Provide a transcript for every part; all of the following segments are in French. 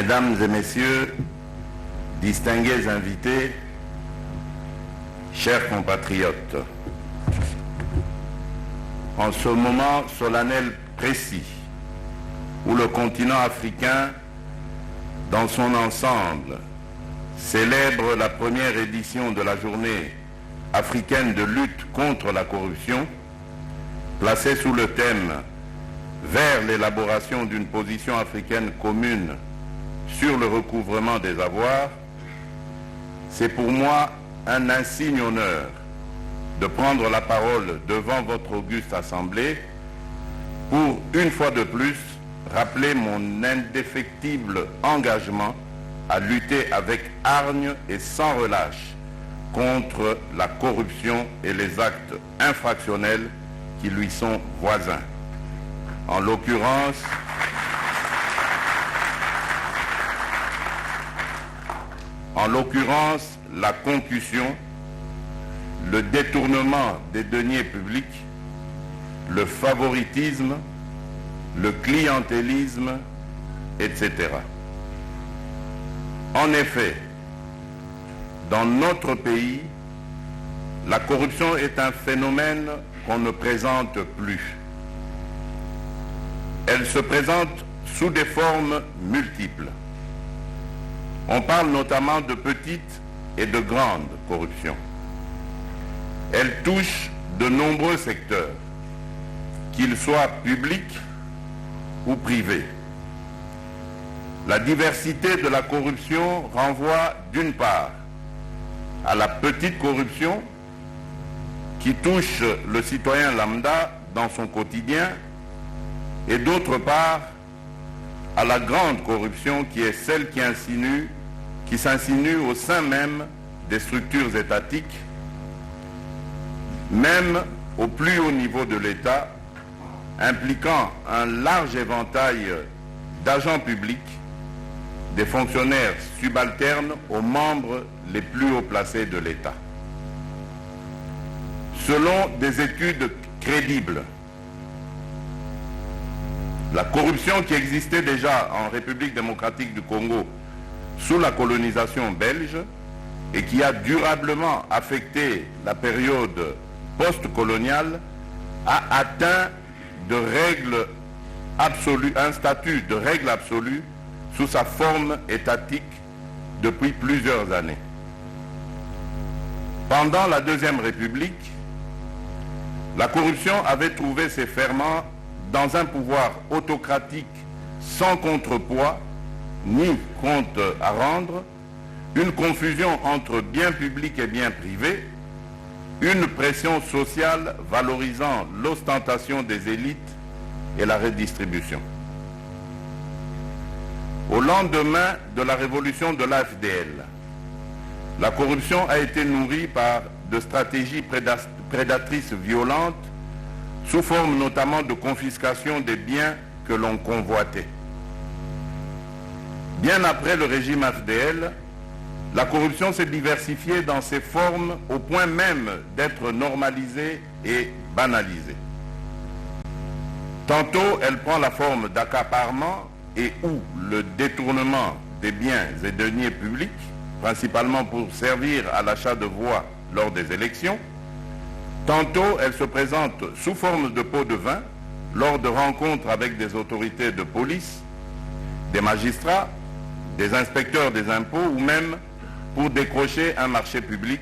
Mesdames et messieurs, distingués invités, chers compatriotes, en ce moment solennel précis où le continent africain dans son ensemble célèbre la première édition de la journée africaine de lutte contre la corruption, placée sous le thème « Vers l'élaboration d'une position africaine commune sur le recouvrement des avoirs », c'est pour moi un insigne honneur de prendre la parole devant votre auguste assemblée pour, une fois de plus, rappeler mon indéfectible engagement à lutter avec hargne et sans relâche contre la corruption et les actes infractionnels qui lui sont voisins. En l'occurrence, la concussion, le détournement des deniers publics, le favoritisme, le clientélisme, etc. En effet, dans notre pays, la corruption est un phénomène qu'on ne présente plus. Elle se présente sous des formes multiples. On parle notamment de petites et de grandes corruptions. Elle touche de nombreux secteurs, qu'ils soient publics ou privés. La diversité de la corruption renvoie d'une part à la petite corruption qui touche le citoyen lambda dans son quotidien et d'autre part à la grande corruption qui est celle qui s'insinue au sein même des structures étatiques, même au plus haut niveau de l'État, impliquant un large éventail d'agents publics, des fonctionnaires subalternes aux membres les plus haut placés de l'État. Selon des études crédibles, la corruption qui existait déjà en République démocratique du Congo sous la colonisation belge et qui a durablement affecté la période post-coloniale a atteint un statut de règle absolue sous sa forme étatique depuis plusieurs années. Pendant la Deuxième République, la corruption avait trouvé ses ferments dans un pouvoir autocratique sans contrepoids ni compte à rendre, une confusion entre biens publics et biens privés, une pression sociale valorisant l'ostentation des élites et la redistribution. Au lendemain de la révolution de l'AFDL, la corruption a été nourrie par de stratégies prédatrices violentes sous forme notamment de confiscation des biens que l'on convoitait. Bien après le régime AFDL, la corruption s'est diversifiée dans ses formes au point même d'être normalisée et banalisée. Tantôt, elle prend la forme d'accaparement et ou le détournement des biens et deniers publics, principalement pour servir à l'achat de voix lors des élections. Tantôt, elle se présente sous forme de pots de vin lors de rencontres avec des autorités de police, des magistrats, des inspecteurs des impôts ou même pour décrocher un marché public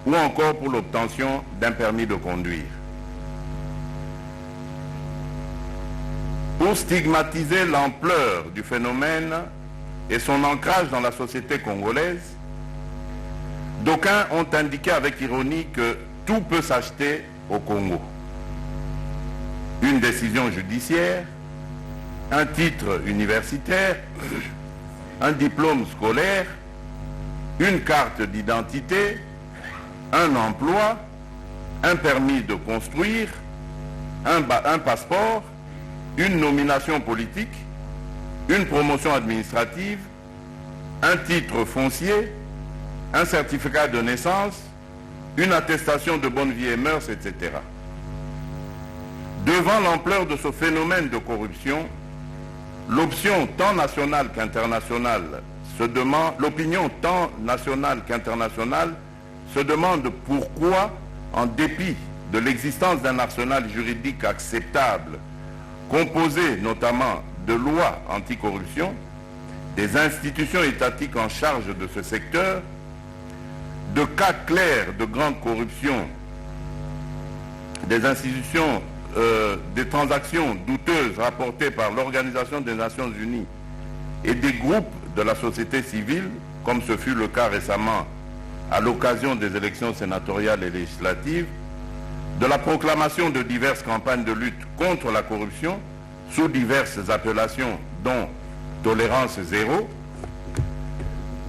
ou encore pour l'obtention d'un permis de conduire. Pour stigmatiser l'ampleur du phénomène et son ancrage dans la société congolaise, d'aucuns ont indiqué avec ironie que tout peut s'acheter au Congo. Une décision judiciaire, un titre universitaire, un diplôme scolaire, une carte d'identité, un emploi, un permis de construire, un passeport, une nomination politique, une promotion administrative, un titre foncier, un certificat de naissance, une attestation de bonne vie et mœurs, etc. Devant l'ampleur de ce phénomène de corruption, l'opinion tant nationale qu'internationale se demande pourquoi, en dépit de l'existence d'un arsenal juridique acceptable, composé notamment de lois anticorruption, des institutions étatiques en charge de ce secteur, de cas clairs de grande corruption, des institutions, des transactions douteuses rapportées par l'Organisation des Nations Unies et des groupes de la société civile, comme ce fut le cas récemment à l'occasion des élections sénatoriales et législatives, de la proclamation de diverses campagnes de lutte contre la corruption sous diverses appellations dont tolérance zéro,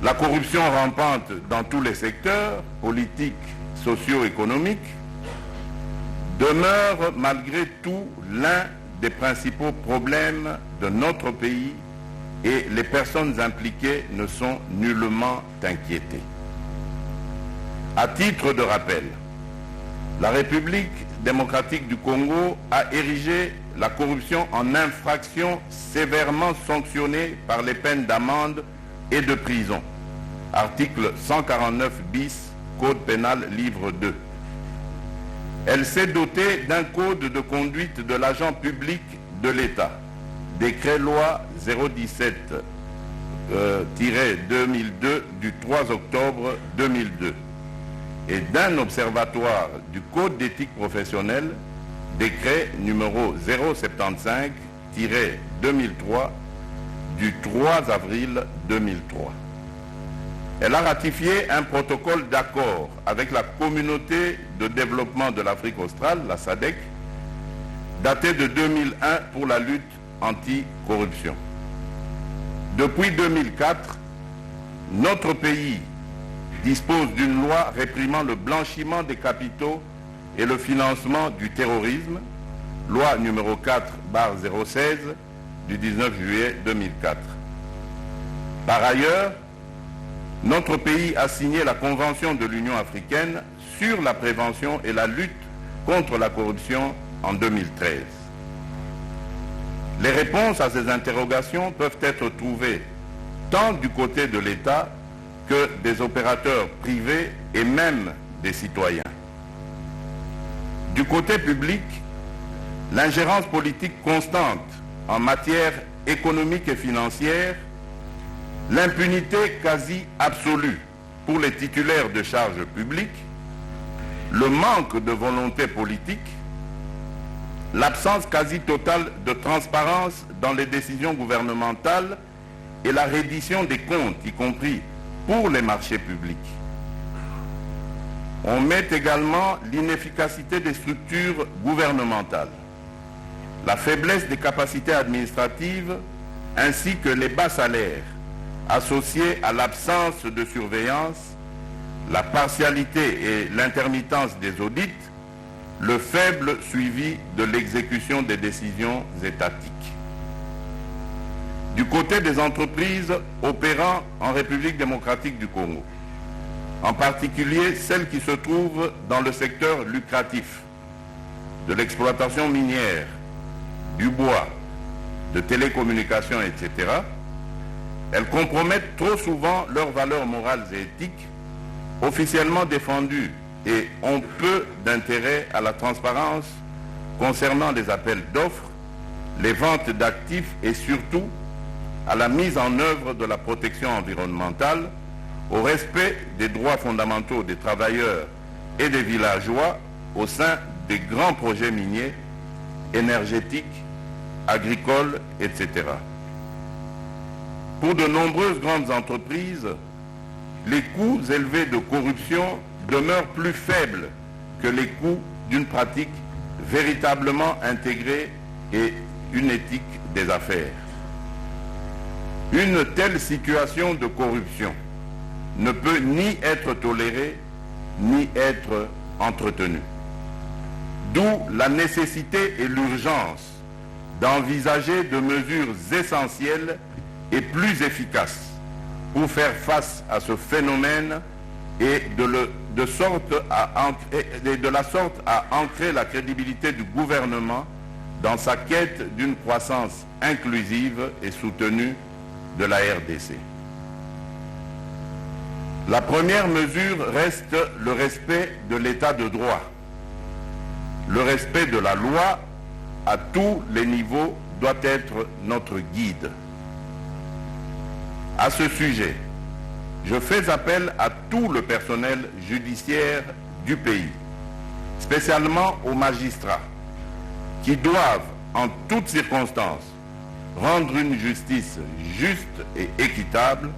la corruption rampante dans tous les secteurs, politiques, socio-économiques, demeure malgré tout l'un des principaux problèmes de notre pays et les personnes impliquées ne sont nullement inquiétées. À titre de rappel, la République démocratique du Congo a érigé la corruption en infraction sévèrement sanctionnée par les peines d'amende et de prison. Article 149 bis, Code pénal, livre 2. Elle s'est dotée d'un code de conduite de l'agent public de l'État, décret-loi 017-2002 du 3 octobre 2002, et d'un observatoire du code d'éthique professionnelle, décret numéro 075-2003 du 3 avril 2003. Elle a ratifié un protocole d'accord avec la communauté de développement de l'Afrique australe, la SADC, daté de 2001 pour la lutte anti-corruption. Depuis 2004, notre pays dispose d'une loi réprimant le blanchiment des capitaux et le financement du terrorisme, loi numéro 4/016 du 19 juillet 2004. Par ailleurs, notre pays a signé la Convention de l'Union africaine sur la prévention et la lutte contre la corruption en 2013. Les réponses à ces interrogations peuvent être trouvées tant du côté de l'État que des opérateurs privés et même des citoyens. Du côté public, l'ingérence politique constante en matière économique et financière, l'impunité quasi absolue pour les titulaires de charges publiques, le manque de volonté politique, l'absence quasi totale de transparence dans les décisions gouvernementales et la reddition des comptes, y compris pour les marchés publics. On met également l'inefficacité des structures gouvernementales, la faiblesse des capacités administratives ainsi que les bas salaires associés à l'absence de surveillance, la partialité et l'intermittence des audits, le faible suivi de l'exécution des décisions étatiques. Du côté des entreprises opérant en République démocratique du Congo, en particulier celles qui se trouvent dans le secteur lucratif de l'exploitation minière, du bois, de télécommunications, etc., elles compromettent trop souvent leurs valeurs morales et éthiques, officiellement défendues, et ont peu d'intérêt à la transparence concernant les appels d'offres, les ventes d'actifs et surtout à la mise en œuvre de la protection environnementale, au respect des droits fondamentaux des travailleurs et des villageois au sein des grands projets miniers, énergétiques, agricoles, etc. Pour de nombreuses grandes entreprises, les coûts élevés de corruption demeurent plus faibles que les coûts d'une pratique véritablement intégrée et une éthique des affaires. Une telle situation de corruption ne peut ni être tolérée ni être entretenue. D'où la nécessité et l'urgence d'envisager de mesures essentielles et plus efficaces pour faire face à ce phénomène et de la sorte à ancrer la crédibilité du gouvernement dans sa quête d'une croissance inclusive et soutenue de la RDC. La première mesure reste le respect de l'état de droit. Le respect de la loi à tous les niveaux doit être notre guide. À ce sujet, je fais appel à tout le personnel judiciaire du pays, spécialement aux magistrats, qui doivent, en toutes circonstances, rendre une justice juste et équitable,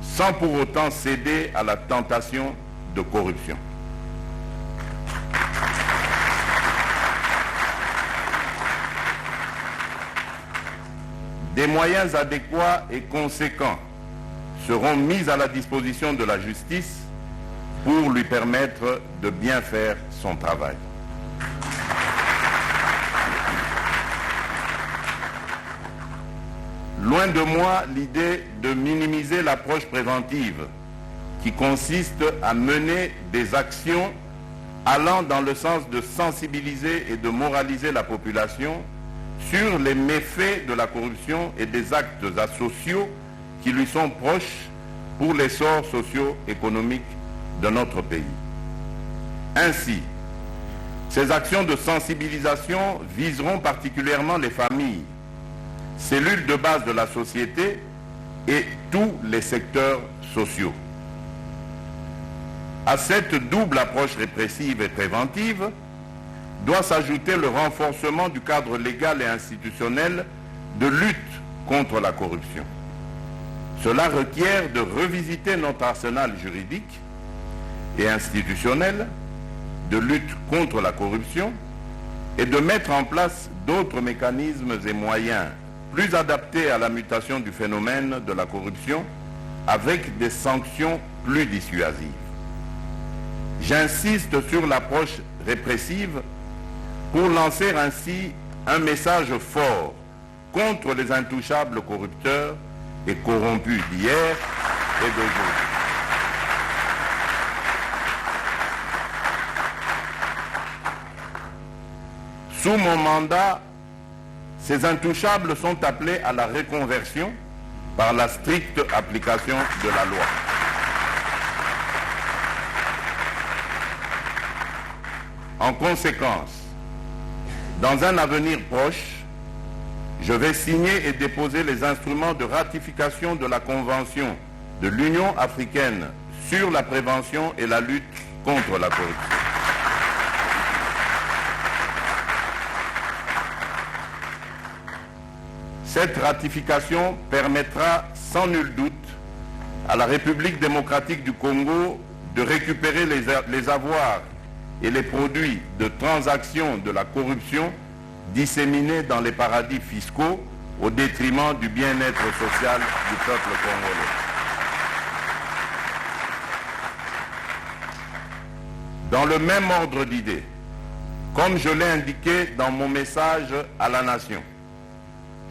sans pour autant céder à la tentation de corruption. Des moyens adéquats et conséquents seront mis à la disposition de la justice pour lui permettre de bien faire son travail. Loin de moi l'idée de minimiser l'approche préventive qui consiste à mener des actions allant dans le sens de sensibiliser et de moraliser la population sur les méfaits de la corruption et des actes asociaux qui lui sont proches pour l'essor socio-économique de notre pays. Ainsi, ces actions de sensibilisation viseront particulièrement les familles, cellules de base de la société et tous les secteurs sociaux. À cette double approche répressive et préventive doit s'ajouter le renforcement du cadre légal et institutionnel de lutte contre la corruption. Cela requiert de revisiter notre arsenal juridique et institutionnel de lutte contre la corruption et de mettre en place d'autres mécanismes et moyens plus adaptés à la mutation du phénomène de la corruption avec des sanctions plus dissuasives. J'insiste sur l'approche répressive pour lancer ainsi un message fort contre les intouchables corrupteurs et corrompus d'hier et d'aujourd'hui. Sous mon mandat, ces intouchables sont appelés à la reconversion par la stricte application de la loi. En conséquence, dans un avenir proche, je vais signer et déposer les instruments de ratification de la Convention de l'Union africaine sur la prévention et la lutte contre la corruption. Cette ratification permettra sans nul doute à la République démocratique du Congo de récupérer les avoirs et les produits de transactions de la corruption disséminés dans les paradis fiscaux au détriment du bien-être social du peuple congolais. Dans le même ordre d'idées, comme je l'ai indiqué dans mon message à la nation,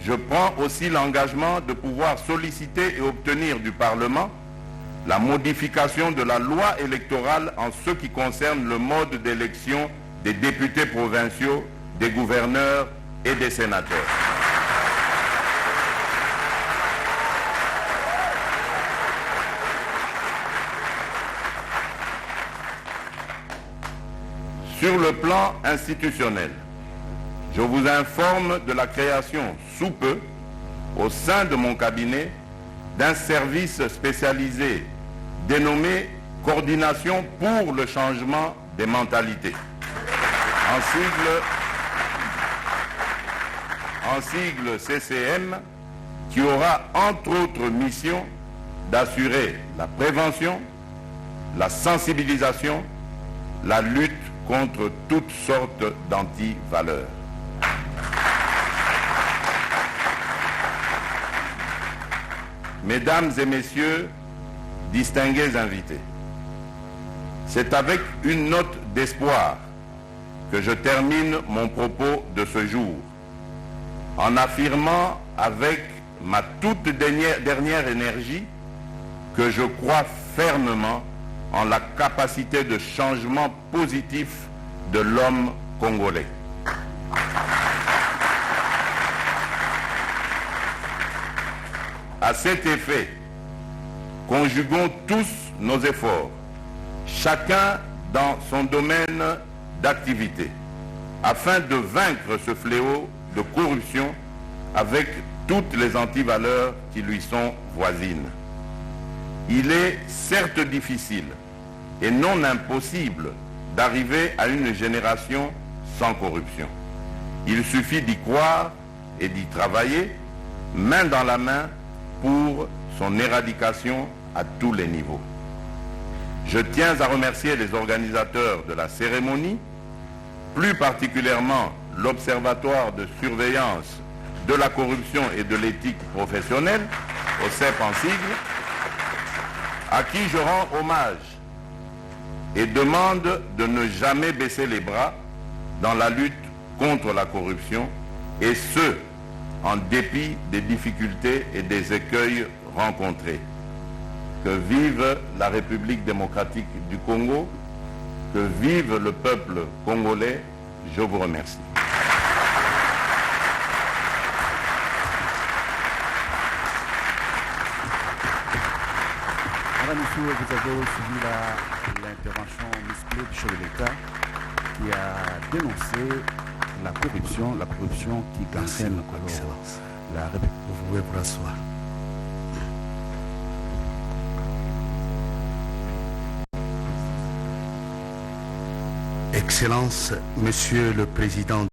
je prends aussi l'engagement de pouvoir solliciter et obtenir du Parlement la modification de la loi électorale en ce qui concerne le mode d'élection des députés provinciaux, des gouverneurs et des sénateurs. Sur le plan institutionnel, je vous informe de la création sous peu, au sein de mon cabinet, d'un service spécialisé dénommé Coordination pour le changement des mentalités. En sigle CCM, qui aura entre autres mission d'assurer la prévention, la sensibilisation, la lutte contre toutes sortes d'antivaleurs. Mesdames et messieurs, distingués invités, c'est avec une note d'espoir que je termine mon propos de ce jour, en affirmant avec ma toute dernière énergie que je crois fermement en la capacité de changement positif de l'homme congolais. À cet effet, conjuguons tous nos efforts, chacun dans son domaine d'activité, afin de vaincre ce fléau de corruption avec toutes les antivaleurs qui lui sont voisines. Il est certes difficile et non impossible d'arriver à une génération sans corruption. Il suffit d'y croire et d'y travailler, main dans la main, pour son éradication à tous les niveaux. Je tiens à remercier les organisateurs de la cérémonie, plus particulièrement l'Observatoire de surveillance de la corruption et de l'éthique professionnelle, OCEP en sigle, à qui je rends hommage et demande de ne jamais baisser les bras dans la lutte contre la corruption, et ce, en dépit des difficultés et des écueils rencontrés. Que vive la République démocratique du Congo, que vive le peuple congolais, je vous remercie. Madame, Monsieur, vous avez suivi l'intervention musclée du chef de l'État qui a dénoncé la corruption qui concerne la République. Vous pouvez vous rasseoir. Excellence, Monsieur le Président